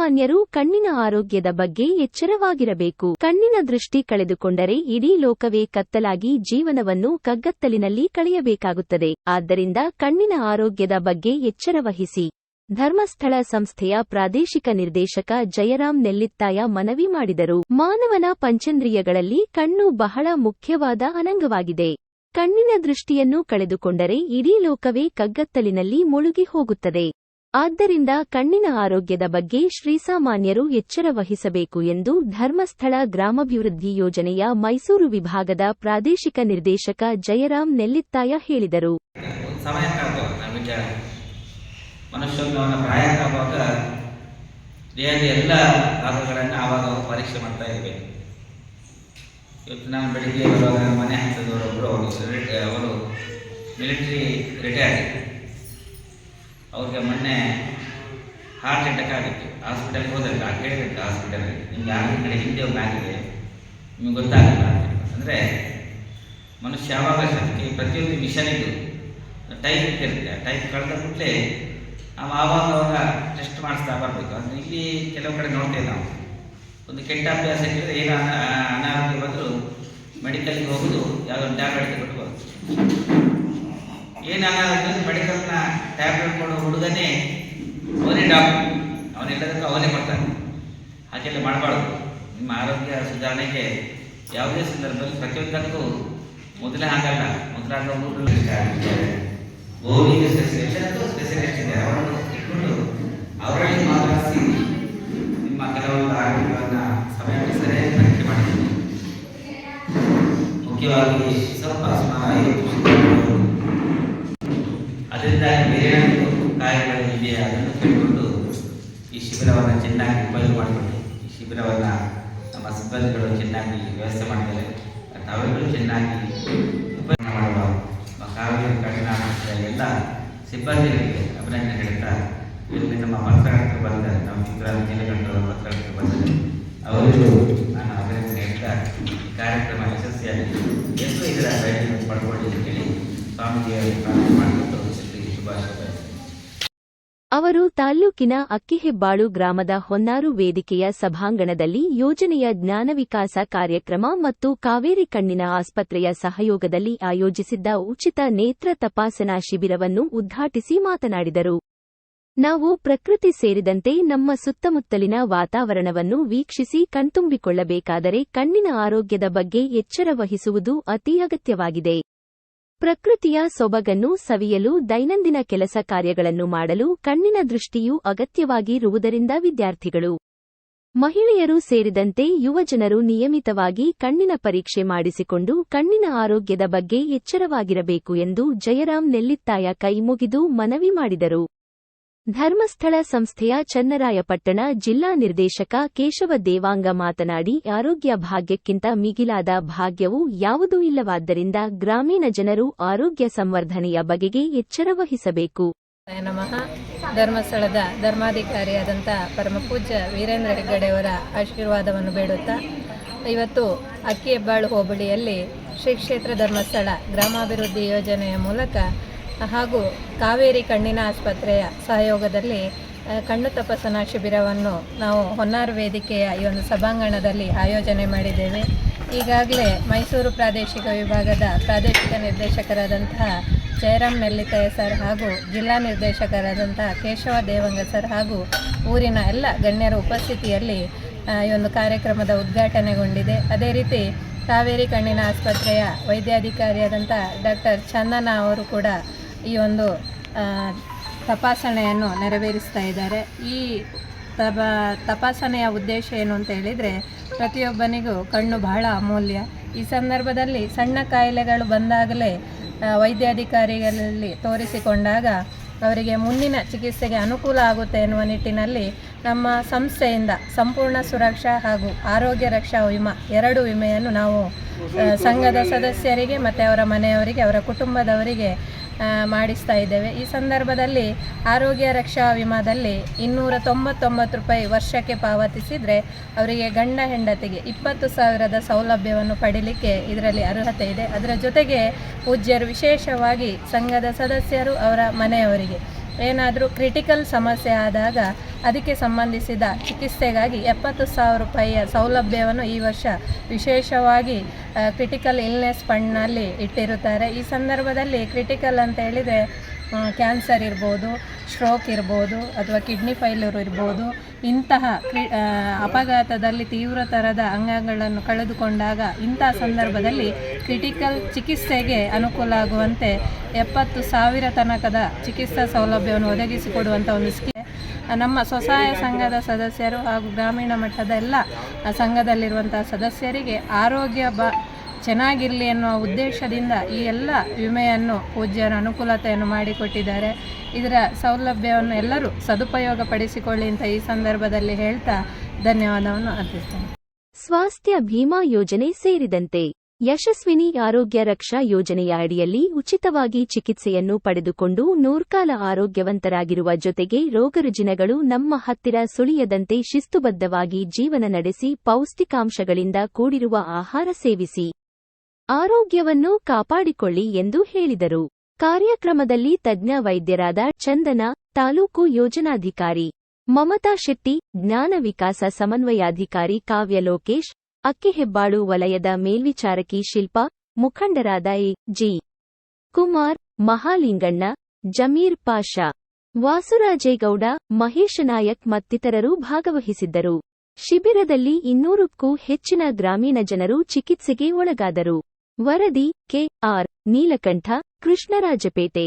ಜನಸಾಮಾನ್ಯರು ಕಣ್ಣಿನ ಆರೋಗ್ಯದ ಬಗ್ಗೆ ಎಚ್ಚರವಾಗಿರಬೇಕು. ಕಣ್ಣಿನ ದೃಷ್ಟಿ ಕಳೆದುಕೊಂಡರೆ ಇಡೀ ಲೋಕವೇ ಕತ್ತಲಾಗಿ ಜೀವನವನ್ನು ಕಗ್ಗತ್ತಲಿನಲ್ಲಿ ಕಳೆಯಬೇಕಾಗುತ್ತದೆ. ಆದ್ದರಿಂದ ಕಣ್ಣಿನ ಆರೋಗ್ಯದ ಬಗ್ಗೆ ಎಚ್ಚರವಹಿಸಿ. ಧರ್ಮಸ್ಥಳ ಸಂಸ್ಥೆಯ ಪ್ರಾದೇಶಿಕ ನಿರ್ದೇಶಕ ಜಯರಾಮ್ ನೆಲ್ಲಿತ್ತಾಯ ಮನವಿ ಮಾಡಿದರು. ಮಾನವನ ಪಂಚೇಂದ್ರಿಯಗಳಲ್ಲಿ ಕಣ್ಣು ಬಹಳ ಮುಖ್ಯವಾದ ಅನಂಗವಾಗಿದೆ. ಕಣ್ಣಿನ ದೃಷ್ಟಿಯನ್ನು ಕಳೆದುಕೊಂಡರೆ ಇಡೀ ಲೋಕವೇ ಕಗ್ಗತ್ತಲಿನಲ್ಲಿ ಮುಳುಗಿ ಹೋಗುತ್ತದೆ. ಆದ್ದರಿಂದ ಕಣ್ಣಿನ ಆರೋಗ್ಯದ ಬಗ್ಗೆ ಶ್ರೀಸಾಮಾನ್ಯರು ಎಚ್ಚರ ವಹಿಸಬೇಕು ಎಂದು ಧರ್ಮಸ್ಥಳ ಗ್ರಾಮಾಭಿವೃದ್ಧಿ ಯೋಜನೆಯ ಮೈಸೂರು ವಿಭಾಗದ ಪ್ರಾದೇಶಿಕ ನಿರ್ದೇಶಕ ಜಯರಾಮ್ ನೆಲ್ಲಿತ್ತಾಯ ಹೇಳಿದರು. ಮನುಷ್ಯನ ಪ್ರಾಯಕ್ಕಾಗುವಾಗ ದೇಹದ ಎಲ್ಲ ಭಾಗಗಳನ್ನು ಆವಾಗ ಪರೀಕ್ಷೆ ಮಾಡ್ತಾ ಇರಬೇಕು. ಇವತ್ತು ನಾನು ಬೆಳಿಗ್ಗೆ ಬರುವಾಗ ಮನೆ ಹಂತದವರೊಬ್ಬರು ಅವರು ಮಿಲಿಟರಿ ರಿಟೈರ್ಡ್, ಅವ್ರಿಗೆ ಮೊನ್ನೆ ಹಾರ್ಟ್ ಅಟ್ಯಾಕ್ ಆಗಿತ್ತು. ಹಾಸ್ಪಿಟಲ್ಗೆ ಹೋದಾಗ ಕೇಳಿಬಿಟ್ಟು ಹಾಸ್ಪಿಟಲ್ಗೆ ನಿಮ್ಗೆ ಯಾವ ಕಡೆ ಹಿಂದೆ ಒಂದು ಆಗಿದೆ, ನಿಮ್ಗೆ ಗೊತ್ತಾಗಲ್ಲ. ಅಂದರೆ ಮನುಷ್ಯ ಯಾವಾಗ ಶಕ್ತಿ ಪ್ರತಿಯೊಂದು ಮಿಷನಿಗೂ ಟೈಪ್ ಇರುತ್ತೆ. ಟೈಪ್ ಕಳೆದ ಕೂಡಲೇ ನಾವು ಆವಾಗ ಟೆಸ್ಟ್ ಮಾಡಿಸ್ತಾ ಬರಬೇಕು. ಅಂದರೆ ಇಲ್ಲಿ ಕೆಲವು ಕಡೆ ನೋಡ್ತೇವೆ ನಾವು, ಒಂದು ಕೆಟ್ಟ ಅಭ್ಯಾಸ ಇದ್ದರೆ ಏನು ಅನಾರೋಗ್ಯ ಬಂದರೂ ಮೆಡಿಕಲ್ಗೆ ಹೋಗೋದು, ಯಾವುದೊಂದು ಟ್ಯಾಬ್ಲೆಟ್ ಕೊಟ್ಬೋದು. ಏನು ಅನಾರೋಗ್ಯ ಮೆಡಿಕಲ್ನ ಟ್ಯಾಬ್ಲೆಟ್ ಕೊಡೋ ಹುಡುಗನೇ ಅವನೇ ಡಾಕ್ಟರ್, ಅವನೆಲ್ಲದಕ್ಕೂ ಅವನೇ ಕೊಡ್ತಾನೆ. ಹಾಗೆಲ್ಲ ಮಾಡಬಾರ್ದು. ನಿಮ್ಮ ಆರೋಗ್ಯ ಸುಧಾರಣೆಗೆ ಯಾವುದೇ ಸಂದರ್ಭದಲ್ಲಿ ಪ್ರತಿಯೊಂದಕ್ಕೂ ಮೊದಲೇ ಹಾಗಲ್ಲ. ಮೊದಲಾದ ಗೋವಿಂದ ಸ್ಪೆಷಲಿಸ್ಟ್ ಇದೆ, ಅವರನ್ನು ಇಟ್ಕೊಂಡು ಅವರಲ್ಲಿ ಮಾತಾಡಿಸಿ ನಿಮ್ಮ ಕೆಲವೊಂದು ಆರೋಗ್ಯವನ್ನು ಸಮಯಕ್ಕೆ ಸರಿಯಾಗಿ ಪರೀಕ್ಷೆ ಮಾಡಬೇಕು. ಮುಖ್ಯವಾಗಿ ಸ್ವಲ್ಪ ಅದರಿಂದ ಬೇರೆ ಕಾಯಿಲೆಗಳು ಇದೆಯಾ ಅದನ್ನು ತಿಳ್ಕೊಂಡು ಈ ಶಿಬಿರವನ್ನು ಚೆನ್ನಾಗಿ ಉಪಯೋಗ ಮಾಡಿಕೊಂಡು, ಈ ಶಿಬಿರವನ್ನು ನಮ್ಮ ಸಿಬ್ಬಂದಿಗಳು ಚೆನ್ನಾಗಿ ವ್ಯವಸ್ಥೆ ಮಾಡಿದ್ದಾರೆ. ತಾವೆಲ್ಲರೂ ಚೆನ್ನಾಗಿ ಉಪಯೋಗ ಮಾಡುವ ಕಾವೇರಿ ಕಣ್ಣಿನ ಎಲ್ಲ ಸಿಬ್ಬಂದಿಗಳಿಗೆ ಅಭಿನಂದನೆ ಹೇಳ್ತಾ, ಇಲ್ಲಿ ನಮ್ಮ ಪತ್ರಕರ್ತರು ಬಂದರೆ, ನಮ್ಮ ಚಿತ್ರಾಂಗ ನೀಲಕಂಠರ ಪತ್ರಕರ್ತರು ಬಂದರೆ ಅವರಿಗೂ ನಾನು ಅಭಿನಂದನೆ ಹೇಳ್ತಾ ಕಾರ್ಯಕ್ರಮ ಯಶಸ್ವಿಯಾಗಿ ಎಷ್ಟು ಇದರ ಭೇಟಿಯನ್ನು ಪಡ್ಕೊಳ್ಳಿ ಅಂತೇಳಿ ಸ್ವಾಮೀಜಿಯವರಿಗೆ ಪ್ರಾರ್ಥನೆ ಮಾಡಿಕೊಂಡು ಶುಭಾಶಯ. ಅವರು ತಾಲ್ಲೂಕಿನ ಅಕ್ಕಿಹೆಬ್ಬಾಳು ಗ್ರಾಮದ ಹೊನ್ನಾರು ವೇದಿಕೆಯ ಸಭಾಂಗಣದಲ್ಲಿ ಯೋಜನೆಯ ಜ್ಞಾನ ವಿಕಾಸ ಕಾರ್ಯಕ್ರಮ ಮತ್ತು ಕಾವೇರಿ ಕಣ್ಣಿನ ಆಸ್ಪತ್ರೆಯ ಸಹಯೋಗದಲ್ಲಿ ಆಯೋಜಿಸಿದ್ದ ಉಚಿತ ನೇತ್ರ ತಪಾಸಣಾ ಶಿಬಿರವನ್ನು ಉದ್ಘಾಟಿಸಿ ಮಾತನಾಡಿದರು. ನಾವು ಪ್ರಕೃತಿ ಸೇರಿದಂತೆ ನಮ್ಮ ಸುತ್ತಮುತ್ತಲಿನ ವಾತಾವರಣವನ್ನು ವೀಕ್ಷಿಸಿ ಕಣ್ತುಂಬಿಕೊಳ್ಳಬೇಕಾದರೆ ಕಣ್ಣಿನ ಆರೋಗ್ಯದ ಬಗ್ಗೆ ಎಚ್ಚರ ವಹಿಸುವುದು ಅತಿ ಅಗತ್ಯವಾಗಿದೆ. ಪ್ರಕೃತಿಯ ಸೊಬಗನ್ನು ಸವಿಯಲು, ದೈನಂದಿನ ಕೆಲಸ ಕಾರ್ಯಗಳನ್ನು ಮಾಡಲು ಕಣ್ಣಿನ ದೃಷ್ಟಿಯು ಅಗತ್ಯವಾಗಿರುವುದರಿಂದ ವಿದ್ಯಾರ್ಥಿಗಳು, ಮಹಿಳೆಯರು ಸೇರಿದಂತೆ ಯುವಜನರು ನಿಯಮಿತವಾಗಿ ಕಣ್ಣಿನ ಪರೀಕ್ಷೆ ಮಾಡಿಸಿಕೊಂಡು ಕಣ್ಣಿನ ಆರೋಗ್ಯದ ಬಗ್ಗೆ ಎಚ್ಚರವಾಗಿರಬೇಕು ಎಂದು ಜಯರಾಮ್ ನೆಲ್ಲಿತ್ತಾಯ ಕೈಮುಗಿದು ಮನವಿ ಮಾಡಿದರು. ಧರ್ಮಸ್ಥಳ ಸಂಸ್ಥೆಯ ಚನ್ನರಾಯಪಟ್ಟಣ ಜಿಲ್ಲಾ ನಿರ್ದೇಶಕ ಕೇಶವ ದೇವಾಂಗ ಮಾತನಾಡಿ, ಆರೋಗ್ಯ ಭಾಗ್ಯಕ್ಕಿಂತ ಮಿಗಿಲಾದ ಭಾಗ್ಯವು ಯಾವುದೂ ಇಲ್ಲವಾದ್ದರಿಂದ ಗ್ರಾಮೀಣ ಜನರು ಆರೋಗ್ಯ ಸಂವರ್ಧನೆಯ ಬಗೆಗೆ ಎಚ್ಚರ ವಹಿಸಬೇಕು. ನಮಃ. ಧರ್ಮಸ್ಥಳದ ಧರ್ಮಾಧಿಕಾರಿಯಾದಂಥ ಪರಮಪೂಜ್ಯ ವೀರೇಂದ್ರ ಹೆಗ್ಗಡೆಯವರ ಆಶೀರ್ವಾದವನ್ನು ಬೇಡುತ್ತಾ, ಇವತ್ತು ಅಕ್ಕಿಹೆಬ್ಬಾಳು ಹೋಬಳಿಯಲ್ಲಿ ಶ್ರೀ ಕ್ಷೇತ್ರ ಧರ್ಮಸ್ಥಳ ಗ್ರಾಮಾಭಿವೃದ್ಧಿ ಯೋಜನೆಯ ಮೂಲಕ ಹಾಗೂ ಕಾವೇರಿ ಕಣ್ಣಿನ ಆಸ್ಪತ್ರೆಯ ಸಹಯೋಗದಲ್ಲಿ ಕಣ್ಣು ತಪಾಸಣಾ ಶಿಬಿರವನ್ನು ನಾವು ಹೊನ್ನಾರು ವೇದಿಕೆಯ ಈ ಒಂದು ಸಭಾಂಗಣದಲ್ಲಿ ಆಯೋಜನೆ ಮಾಡಿದ್ದೇವೆ. ಈಗಾಗಲೇ ಮೈಸೂರು ಪ್ರಾದೇಶಿಕ ವಿಭಾಗದ ಪ್ರಾದೇಶಿಕ ನಿರ್ದೇಶಕರಾದಂತಹ ಜಯರಾಮ್ ನೆಲ್ಲಿತ್ತಾಯ ಸರ್ ಹಾಗೂ ಜಿಲ್ಲಾ ನಿರ್ದೇಶಕರಾದಂತಹ ಕೇಶವ ದೇವಂಗ ಸರ್ ಹಾಗೂ ಊರಿನ ಎಲ್ಲ ಗಣ್ಯರ ಉಪಸ್ಥಿತಿಯಲ್ಲಿ ಈ ಒಂದು ಕಾರ್ಯಕ್ರಮದ ಉದ್ಘಾಟನೆಗೊಂಡಿದೆ. ಅದೇ ರೀತಿ ಕಾವೇರಿ ಕಣ್ಣಿನ ಆಸ್ಪತ್ರೆಯ ವೈದ್ಯಾಧಿಕಾರಿಯಾದಂಥ ಡಾಕ್ಟರ್ ಚಂದನ ಅವರು ಕೂಡ ಈ ಒಂದು ತಪಾಸಣೆಯನ್ನು ನೆರವೇರಿಸ್ತಾ ಇದ್ದಾರೆ. ಈ ತಪಾಸಣೆಯ ಉದ್ದೇಶ ಏನು ಅಂತ ಹೇಳಿದರೆ, ಪ್ರತಿಯೊಬ್ಬನಿಗೂ ಕಣ್ಣು ಬಹಳ ಅಮೂಲ್ಯ. ಈ ಸಂದರ್ಭದಲ್ಲಿ ಸಣ್ಣ ಕಾಯಿಲೆಗಳು ಬಂದಾಗಲೇ ವೈದ್ಯಾಧಿಕಾರಿಗಳಲ್ಲಿ ತೋರಿಸಿಕೊಂಡಾಗ ಅವರಿಗೆ ಮುಂದಿನ ಚಿಕಿತ್ಸೆಗೆ ಅನುಕೂಲ ಆಗುತ್ತೆ ಎನ್ನುವ ನಿಟ್ಟಿನಲ್ಲಿ ನಮ್ಮ ಸಂಸ್ಥೆಯಿಂದ ಸಂಪೂರ್ಣ ಸುರಕ್ಷಾ ಹಾಗೂ ಆರೋಗ್ಯ ರಕ್ಷಾ ವಿಮಾ 2 ವಿಮೆಯನ್ನು ನಾವು ಸಂಘದ ಸದಸ್ಯರಿಗೆ ಮತ್ತು ಅವರ ಮನೆಯವರಿಗೆ, ಅವರ ಕುಟುಂಬದವರಿಗೆ ಮಾಡಿಸ್ತಾ ಇದ್ದೇವೆ. ಈ ಸಂದರ್ಭದಲ್ಲಿ ಆರೋಗ್ಯ ರಕ್ಷಾ ವಿಮಾದಲ್ಲಿ 299 ರೂಪಾಯಿ ವರ್ಷಕ್ಕೆ ಪಾವತಿಸಿದರೆ ಅವರಿಗೆ ಗಂಡ ಹೆಂಡತಿಗೆ 20,000ದ ಸೌಲಭ್ಯವನ್ನು ಪಡೀಲಿಕ್ಕೆ ಇದರಲ್ಲಿ ಅರ್ಹತೆ ಇದೆ. ಅದರ ಜೊತೆಗೆ ಪೂಜ್ಯರು ವಿಶೇಷವಾಗಿ ಸಂಘದ ಸದಸ್ಯರು ಅವರ ಮನೆಯವರಿಗೆ ಏನಾದರೂ ಕ್ರಿಟಿಕಲ್ ಸಮಸ್ಯೆ ಆದಾಗ ಅದಕ್ಕೆ ಸಂಬಂಧಿಸಿದ ಚಿಕಿತ್ಸೆಗಾಗಿ 70,000 ರೂಪಾಯಿಯ ಸೌಲಭ್ಯವನ್ನು ಈ ವರ್ಷ ವಿಶೇಷವಾಗಿ ಕ್ರಿಟಿಕಲ್ ಇಲ್ನೆಸ್ ಫಂಡ್ನಲ್ಲಿ ಇಟ್ಟಿರುತ್ತಾರೆ. ಈ ಸಂದರ್ಭದಲ್ಲಿ ಕ್ರಿಟಿಕಲ್ ಅಂತ ಹೇಳಿದರೆ ಕ್ಯಾನ್ಸರ್ ಇರ್ಬೋದು, ಸ್ಟ್ರೋಕ್ ಇರ್ಬೋದು, ಅಥವಾ ಕಿಡ್ನಿ ಫೈಲ್ಯೂರ್ ಇರ್ಬೋದು. ಇಂತಹ ಅಪಘಾತದಲ್ಲಿ ತೀವ್ರತರದ ಅಂಗಗಳನ್ನು ಕಳೆದುಕೊಂಡಾಗ ಇಂತಹ ಸಂದರ್ಭದಲ್ಲಿ ಕ್ರಿಟಿಕಲ್ ಚಿಕಿತ್ಸೆಗೆ ಅನುಕೂಲ ಆಗುವಂತೆ 70,000 ತನಕದ ಚಿಕಿತ್ಸಾ ಸೌಲಭ್ಯವನ್ನು ಒದಗಿಸಿಕೊಡುವಂಥ ಒಂದು ಸ್ಕೀಮ್ ನಮ್ಮ ಸ್ವಸಹಾಯ ಸಂಘದ ಸದಸ್ಯರು ಹಾಗೂ ಗ್ರಾಮೀಣ ಮಟ್ಟದ ಎಲ್ಲ ಸಂಘದಲ್ಲಿರುವಂಥ ಸದಸ್ಯರಿಗೆ ಆರೋಗ್ಯ ಚೆನ್ನಾಗಿರಲಿ ಎನ್ನುವ ಉದ್ದೇಶದಿಂದ ಈ ಎಲ್ಲ ವಿಮೆಯನ್ನು ಪೂಜ್ಯರ ಅನುಕೂಲತೆಯನ್ನು ಮಾಡಿಕೊಟ್ಟಿದ್ದಾರೆ. ಇದರ ಸೌಲಭ್ಯವನ್ನು ಎಲ್ಲರೂ ಸದುಪಯೋಗ ಪಡಿಸಿಕೊಳ್ಳಿ ಅಂತ ಈ ಸಂದರ್ಭದಲ್ಲಿ ಹೇಳ್ತಾ ಧನ್ಯವಾದವನ್ನು ಅರ್ಪಿಸ್ತೇನೆ. ಸ್ವಾಸ್ಥ್ಯ ಭೀಮಾ ಯೋಜನೆ ಸೇರಿದಂತೆ ಯಶಸ್ವಿನಿ ಆರೋಗ್ಯ ರಕ್ಷಾ ಯೋಜನೆಯ ಅಡಿಯಲ್ಲಿ ಉಚಿತವಾಗಿ ಚಿಕಿತ್ಸೆಯನ್ನು ಪಡೆದುಕೊಂಡು ನೂರ್ಕಾಲ ಆರೋಗ್ಯವಂತರಾಗಿರುವ ಜೊತೆಗೆ ರೋಗರುಜಿನಗಳು ನಮ್ಮ ಹತ್ತಿರ ಸುಳಿಯದಂತೆ ಶಿಸ್ತುಬದ್ಧವಾಗಿ ಜೀವನ ನಡೆಸಿ ಪೌಷ್ಟಿಕಾಂಶಗಳಿಂದ ಕೂಡಿರುವ ಆಹಾರ ಸೇವಿಸಿ ಆರೋಗ್ಯವನ್ನು ಕಾಪಾಡಿಕೊಳ್ಳಿ ಎಂದು ಹೇಳಿದರು. ಕಾರ್ಯಕ್ರಮದಲ್ಲಿ ತಜ್ಞ ವೈದ್ಯರಾದ ಚಂದನ, ತಾಲೂಕು ಯೋಜನಾಧಿಕಾರಿ ಮಮತಾ ಶೆಟ್ಟಿ, ಜ್ಞಾನ ವಿಕಾಸ ಸಮನ್ವಯಾಧಿಕಾರಿ ಕಾವ್ಯ ಲೋಕೇಶ್, ಅಕ್ಕಿಹೆಬ್ಬಾಳು ವಲಯದ ಮೇಲ್ವಿಚಾರಕಿ ಶಿಲ್ಪಾ, ಮುಖಂಡರಾದ ಎ.ಜಿ. ಕುಮಾರ್, ಮಹಾಲಿಂಗಣ್ಣ, ಜಮೀರ್ ಪಾಷಾ, ವಾಸುರಾಜೇಗೌಡ, ಮಹೇಶ ನಾಯಕ್ ಮತ್ತಿತರರು ಭಾಗವಹಿಸಿದ್ದರು. ಶಿಬಿರದಲ್ಲಿ 200ಕ್ಕೂ ಹೆಚ್ಚಿನ ಗ್ರಾಮೀಣ ಜನರು ಚಿಕಿತ್ಸೆಗೆ ಒಳಗಾದರು. ವರದಿ ಕೆ.ಆರ್. ನೀಲಕಂಠ, ಕೃಷ್ಣರಾಜಪೇಟೆ.